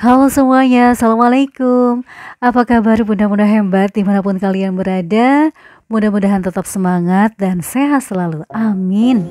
Halo semuanya, Assalamualaikum. Apa kabar bunda-bunda hebat dimanapun kalian berada? Mudah-mudahan tetap semangat dan sehat selalu. Amin.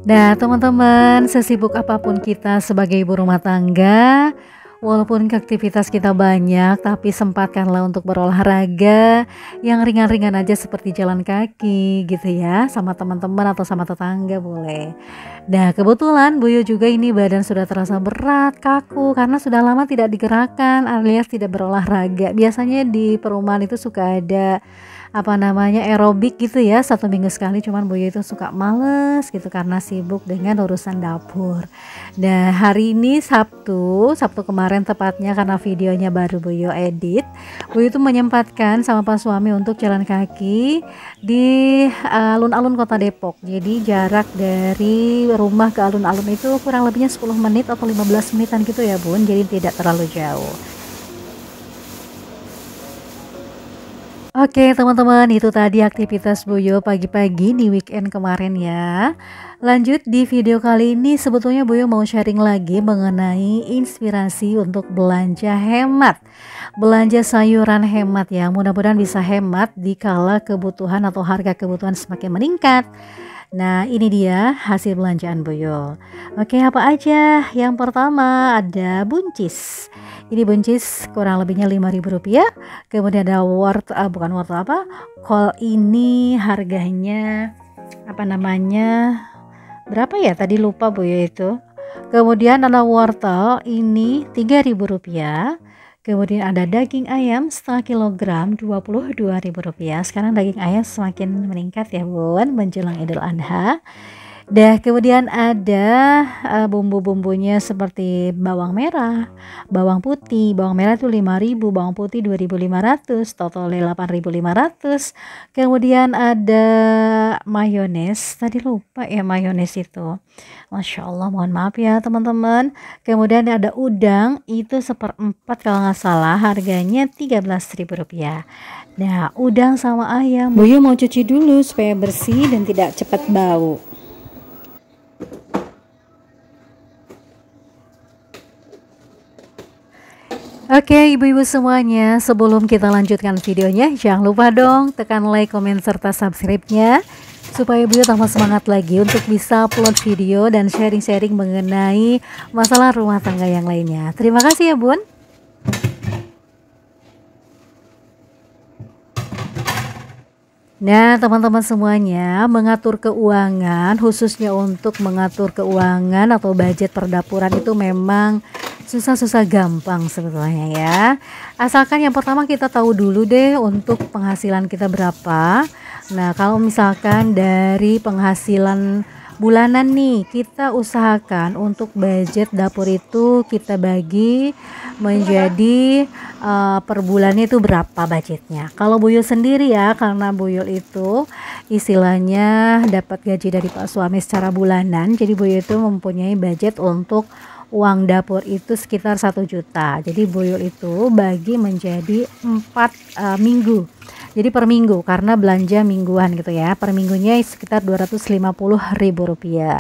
Nah teman-teman, sesibuk apapun kita sebagai ibu rumah tangga, walaupun aktivitas kita banyak, tapi sempatkanlah untuk berolahraga yang ringan-ringan aja seperti jalan kaki gitu ya, sama teman-teman atau sama tetangga boleh. Nah kebetulan Buyu juga ini badan sudah terasa berat, kaku karena sudah lama tidak digerakkan alias tidak berolahraga. Biasanya di perumahan itu suka ada aerobik gitu ya, 1 minggu sekali, cuman Buyu itu suka males gitu karena sibuk dengan urusan dapur. Nah hari ini Sabtu kemarin tepatnya, karena videonya baru Buyu edit, Buyu itu menyempatkan sama Pak suami untuk jalan kaki di alun-alun kota Depok. Jadi jarak dari rumah ke alun-alun itu kurang lebihnya 10 menit atau 15 menitan gitu ya bun, jadi tidak terlalu jauh. Oke teman-teman, itu tadi aktivitas Buyo pagi-pagi di weekend kemarin ya. Lanjut di video kali ini, sebetulnya Buyo mau sharing lagi mengenai inspirasi untuk belanja hemat. Belanja sayuran hemat ya, mudah-mudahan bisa hemat di kala kebutuhan atau harga kebutuhan semakin meningkat. Nah ini dia hasil belanjaan Buyo. Oke, apa aja? Yang pertama ada buncis. Ini buncis kurang lebihnya Rp5.000. Kemudian ada kol ini harganya berapa ya tadi, lupa Bu ya itu. Kemudian ada wortel ini Rp3.000. Kemudian ada daging ayam setengah kilogram Rp22.000. Sekarang daging ayam semakin meningkat ya Bun menjelang Idul Adha. Kemudian ada bumbu-bumbunya seperti bawang merah, bawang putih. Bawang merah itu 5.000, bawang putih 2.500, totalnya 8.500. Kemudian ada mayones, tadi lupa ya mayones itu. Masya Allah, mohon maaf ya teman-teman. Kemudian ada udang, itu 1/4 kalau nggak salah, harganya Rp13.000. Nah, udang sama ayam Buyu mau cuci dulu supaya bersih dan tidak cepat bau. Oke ibu-ibu semuanya, sebelum kita lanjutkan videonya, jangan lupa dong tekan like, komen, serta subscribe-nya supaya Buyu tambah semangat lagi untuk bisa upload video dan sharing-sharing mengenai masalah rumah tangga yang lainnya. Terima kasih ya Bun. Nah teman-teman semuanya, mengatur keuangan, khususnya untuk mengatur keuangan atau budget perdapuran itu memang susah-susah gampang sebetulnya ya. Asalkan yang pertama kita tahu dulu deh untuk penghasilan kita berapa. Nah kalau misalkan dari penghasilan bulanan nih, kita usahakan untuk budget dapur itu kita bagi menjadi per bulannya itu berapa budgetnya. Kalau Buyul sendiri ya, karena Buyul itu istilahnya dapat gaji dari Pak suami secara bulanan, jadi Buyul itu mempunyai budget untuk uang dapur itu sekitar 1 juta. Jadi Buyul itu bagi menjadi 4 minggu. Jadi per minggu, karena belanja mingguan gitu ya. Per minggunya sekitar Rp250.000.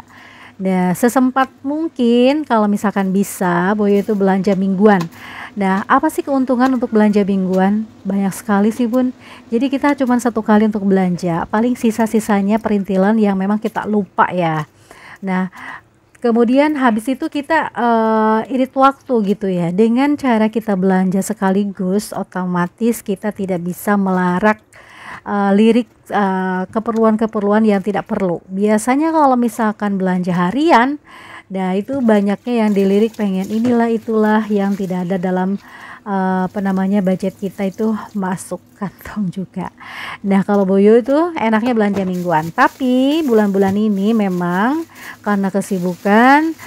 Nah, sesempat mungkin kalau misalkan bisa Buyul itu belanja mingguan. Nah, apa sih keuntungan untuk belanja mingguan? Banyak sekali sih Bun. Jadi kita cuma 1 kali untuk belanja. Paling sisa-sisanya perintilan yang memang kita lupa ya. Nah, kemudian habis itu kita irit waktu gitu ya. Dengan cara kita belanja sekaligus, otomatis kita tidak bisa melarak lirik keperluan-keperluan yang tidak perlu. Biasanya kalau misalkan belanja harian, nah itu banyaknya yang dilirik pengen inilah itulah yang tidak ada dalam budget kita itu masuk kantong juga. Nah kalau Buyu itu enaknya belanja mingguan, tapi bulan-bulan ini memang karena kesibukan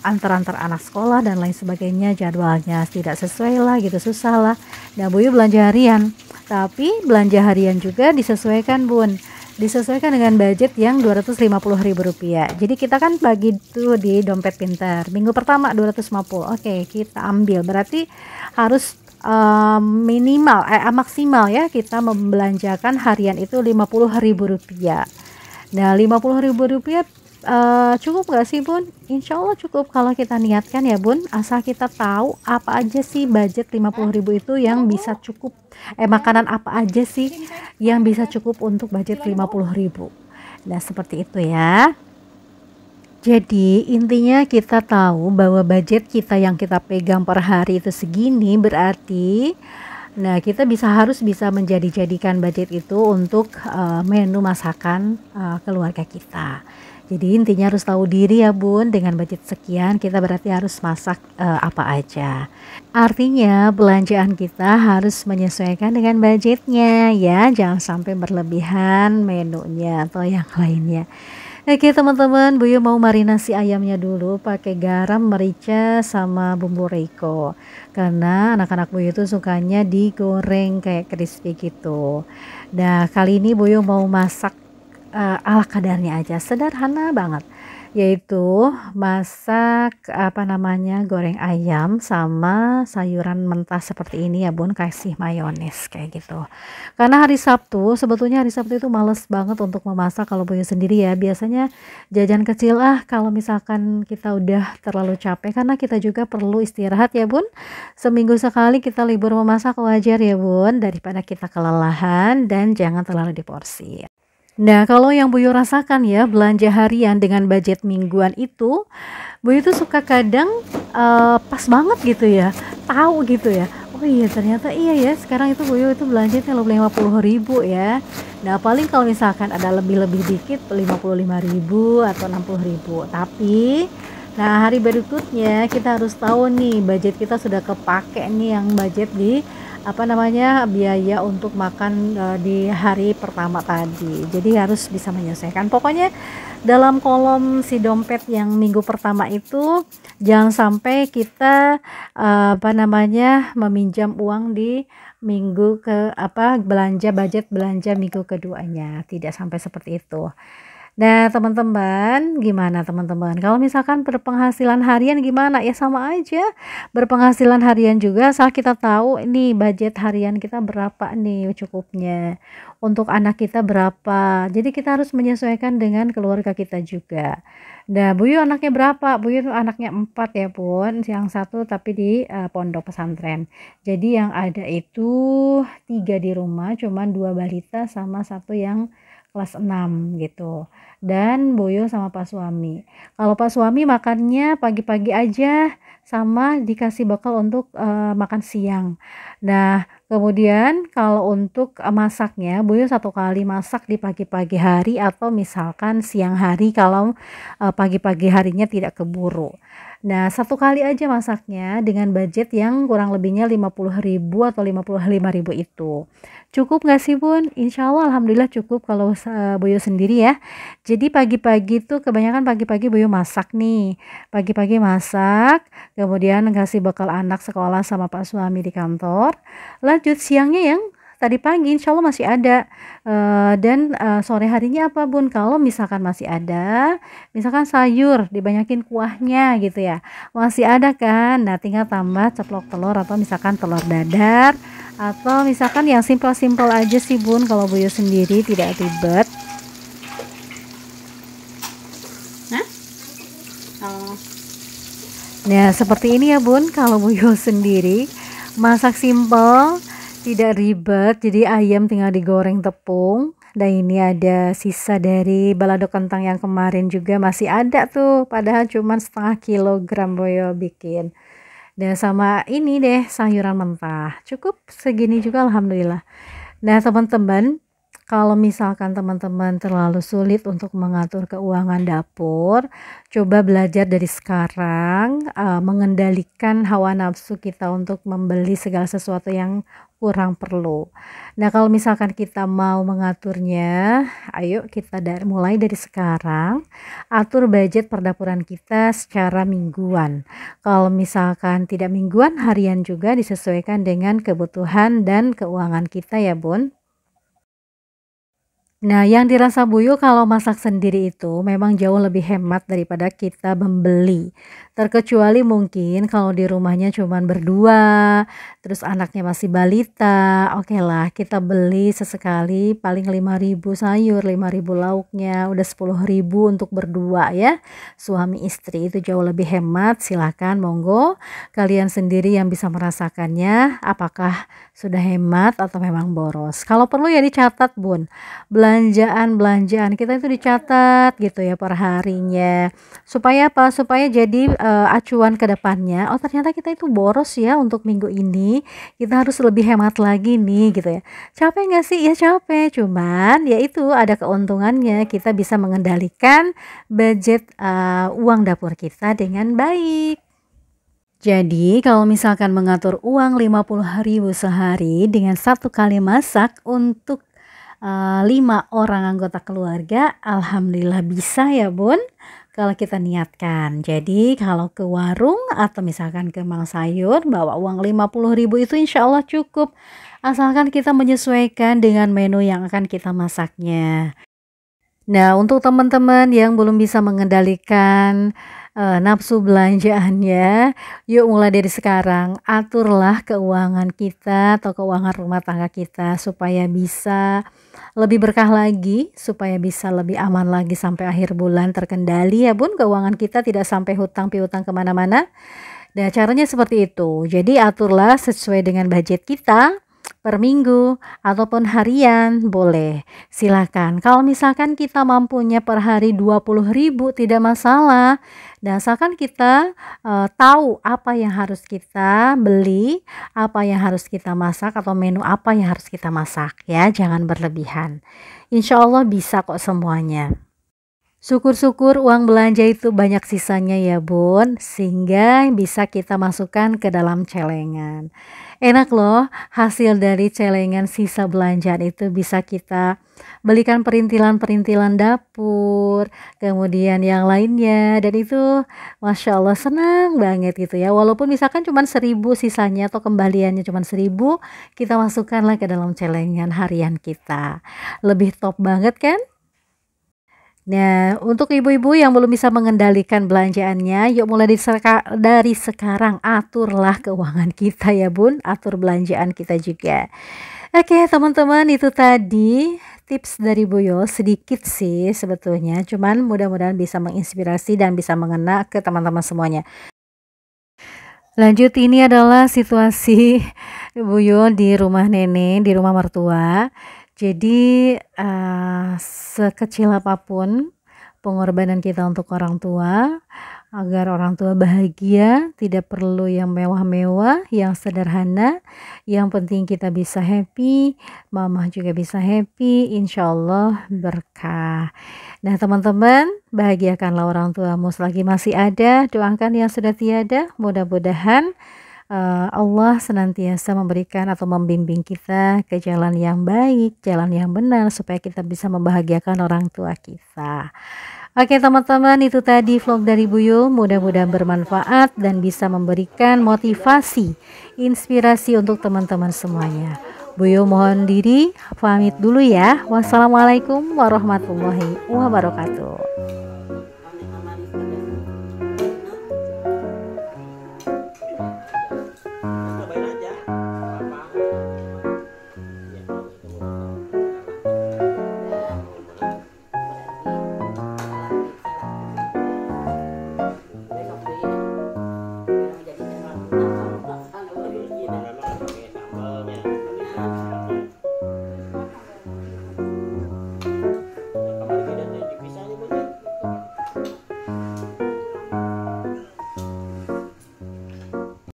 antar anak sekolah dan lain sebagainya, jadwalnya tidak sesuai lah gitu, susah lah. Nah Buyu belanja harian, tapi belanja harian juga disesuaikan Bun, disesuaikan dengan budget yang Rp250.000. Jadi kita kan bagi tuh di dompet pintar, minggu pertama 250, oke kita ambil, berarti harus maksimal ya kita membelanjakan harian itu Rp50.000. Nah Rp50.000 cukup nggak sih Bun? Insya Allah cukup kalau kita niatkan ya Bun, asal kita tahu apa aja sih budget 50.000 itu yang bisa cukup, makanan apa aja sih yang bisa cukup untuk budget 50.000. Nah seperti itu ya. Jadi intinya kita tahu bahwa budget kita yang kita pegang per hari itu segini, berarti nah kita harus bisa menjadikan budget itu untuk menu masakan keluarga kita. Jadi intinya harus tahu diri ya Bun, dengan budget sekian kita berarti harus masak apa aja. Artinya belanjaan kita harus menyesuaikan dengan budgetnya ya, jangan sampai berlebihan menunya atau yang lainnya. Oke teman-teman, Buyu mau marinasi ayamnya dulu pakai garam, merica, sama bumbu Reiko. Karena anak-anak Buyu itu sukanya digoreng kayak crispy gitu. Nah kali ini Buyu mau masak ala kadarnya aja, sederhana banget. Yaitu masak goreng ayam sama sayuran mentah seperti ini ya Bun, kasih mayones kayak gitu. Karena hari Sabtu, sebetulnya hari Sabtu itu males banget untuk memasak kalau punya sendiri ya. Biasanya jajan kecil kalau misalkan kita udah terlalu capek, karena kita juga perlu istirahat ya Bun. Seminggu sekali kita libur memasak wajar ya Bun, daripada kita kelelahan, dan jangan terlalu diporsi. Nah, kalau yang Buyu rasakan ya, belanja harian dengan budget mingguan itu, Buyu tuh suka kadang pas banget gitu ya, tahu gitu ya. Oh iya ternyata iya ya, sekarang itu Buyu itu belanjanya 50.000 ya. Nah, paling kalau misalkan ada lebih-lebih dikit 55.000 atau 60.000. Tapi nah hari berikutnya kita harus tahu nih budget kita sudah kepake nih, yang budget di biaya untuk makan di hari pertama tadi. Jadi harus bisa menyesuaikan. Pokoknya dalam kolom si dompet yang minggu pertama itu jangan sampai kita meminjam uang di minggu ke budget belanja minggu keduanya. Tidak sampai seperti itu. Nah teman-teman, gimana teman-teman? Kalau misalkan berpenghasilan harian gimana? Ya sama aja. Berpenghasilan harian juga asal kita tahu ini budget harian kita berapa nih cukupnya. Untuk anak kita berapa. Jadi kita harus menyesuaikan dengan keluarga kita juga. Nah, Buyu anaknya berapa? Buyu anaknya 4 ya Pun. Yang satu tapi di pondok pesantren. Jadi yang ada itu 3 di rumah, cuman 2 balita sama 1 yang kelas 6 gitu. Dan Boyo sama Pak Suami. Kalau Pak Suami makannya pagi-pagi aja sama dikasih bekal untuk makan siang. Nah, kemudian kalau untuk masaknya, Boyo 1 kali masak di pagi-pagi hari atau misalkan siang hari kalau pagi-pagi harinya tidak keburu. Nah, 1 kali aja masaknya dengan budget yang kurang lebihnya 50.000 atau 55.000 itu. Cukup nggak sih Bun? Insya Allah alhamdulillah cukup kalau Boyo sendiri ya. Jadi pagi-pagi tuh kebanyakan pagi-pagi Boyo masak nih. Pagi-pagi masak, kemudian kasih bekal anak sekolah sama Pak Suami di kantor. Lanjut siangnya yang tadi pagi insya Allah masih ada. Dan sore harinya apa Bun? Kalau misalkan masih ada, misalkan sayur dibanyakin kuahnya gitu ya, masih ada kan. Nah tinggal tambah ceplok telur atau misalkan telur dadar, atau misalkan yang simpel-simpel aja sih Bun, kalau Buyu sendiri tidak ribet. Nah seperti ini ya Bun, kalau Buyu sendiri masak simpel, tidak ribet. Jadi ayam tinggal digoreng tepung. Dan ini ada sisa dari balado kentang yang kemarin juga masih ada tuh, padahal cuma setengah kilogram Boyo bikin. Dan sama ini deh sayuran mentah, cukup segini juga alhamdulillah. Nah teman-teman, kalau misalkan teman-teman terlalu sulit untuk mengatur keuangan dapur, coba belajar dari sekarang mengendalikan hawa nafsu kita untuk membeli segala sesuatu yang kurang perlu. Nah kalau misalkan kita mau mengaturnya, ayo kita mulai dari sekarang atur budget perdapuran kita secara mingguan. Kalau misalkan tidak mingguan, harian juga disesuaikan dengan kebutuhan dan keuangan kita ya Bun. Nah, yang dirasa Buyut kalau masak sendiri itu memang jauh lebih hemat daripada kita membeli. Terkecuali mungkin kalau di rumahnya cuman berdua, terus anaknya masih balita, oke lah kita beli sesekali paling 5.000 sayur, 5.000 lauknya, udah 10.000 untuk berdua ya. Suami istri itu jauh lebih hemat, silakan monggo kalian sendiri yang bisa merasakannya apakah sudah hemat atau memang boros. Kalau perlu ya dicatat, Bun. Belanjaan kita itu dicatat gitu ya per harinya. Supaya apa? Supaya jadi acuan ke depannya. Oh, ternyata kita itu boros ya untuk minggu ini. Kita harus lebih hemat lagi nih gitu ya. Capek nggak sih? Ya capek. Cuman ya itu ada keuntungannya. Kita bisa mengendalikan budget uang dapur kita dengan baik. Jadi kalau misalkan mengatur uang 50.000 sehari dengan satu kali masak untuk 5 orang anggota keluarga, alhamdulillah bisa ya Bun, kalau kita niatkan. Jadi kalau ke warung atau misalkan ke Mang Sayur bawa uang 50.000 itu insya Allah cukup, asalkan kita menyesuaikan dengan menu yang akan kita masaknya. Nah, untuk teman-teman yang belum bisa mengendalikan nafsu belanjaannya, yuk mulai dari sekarang aturlah keuangan kita atau keuangan rumah tangga kita supaya bisa lebih berkah lagi, supaya bisa lebih aman lagi sampai akhir bulan terkendali ya Bun, keuangan kita tidak sampai hutang piutang kemana-mana. Nah, caranya seperti itu. Jadi aturlah sesuai dengan budget kita per minggu ataupun harian boleh, silakan. Kalau misalkan kita mampunya per hari 20.000 tidak masalah. Dan asalkan kita tahu apa yang harus kita beli, apa yang harus kita masak atau menu apa yang harus kita masak ya, jangan berlebihan. Insya Allah bisa kok semuanya. Syukur-syukur uang belanja itu banyak sisanya ya Bun, sehingga bisa kita masukkan ke dalam celengan. Enak loh, hasil dari celengan sisa belanjaan itu bisa kita belikan perintilan-perintilan dapur, kemudian yang lainnya, dan itu Masya Allah senang banget gitu ya. Walaupun misalkan cuma 1.000 sisanya atau kembaliannya cuma 1.000, kita masukkanlah ke dalam celengan harian kita. Lebih top banget kan? Nah, untuk ibu-ibu yang belum bisa mengendalikan belanjaannya, yuk mulai dari sekarang aturlah keuangan kita ya Bun, atur belanjaan kita juga. Oke teman-teman, itu tadi tips dari Bu Yo, sedikit sih sebetulnya, cuman mudah-mudahan bisa menginspirasi dan bisa mengena ke teman-teman semuanya. Lanjut, ini adalah situasi Bu Yo di rumah nenek, di rumah mertua. Jadi sekecil apapun pengorbanan kita untuk orang tua, agar orang tua bahagia, tidak perlu yang mewah-mewah, yang sederhana, yang penting kita bisa happy, mama juga bisa happy, insya Allah berkah. Nah teman-teman, bahagiakanlah orang tuamu selagi masih ada, doakan yang sudah tiada, mudah-mudahan Allah senantiasa memberikan atau membimbing kita ke jalan yang baik, jalan yang benar, supaya kita bisa membahagiakan orang tua kita. Oke teman-teman, itu tadi vlog dari Bu Yo, mudah-mudahan bermanfaat dan bisa memberikan motivasi, inspirasi untuk teman-teman semuanya. Bu Yo mohon diri, pamit dulu ya. Wassalamualaikum warahmatullahi wabarakatuh.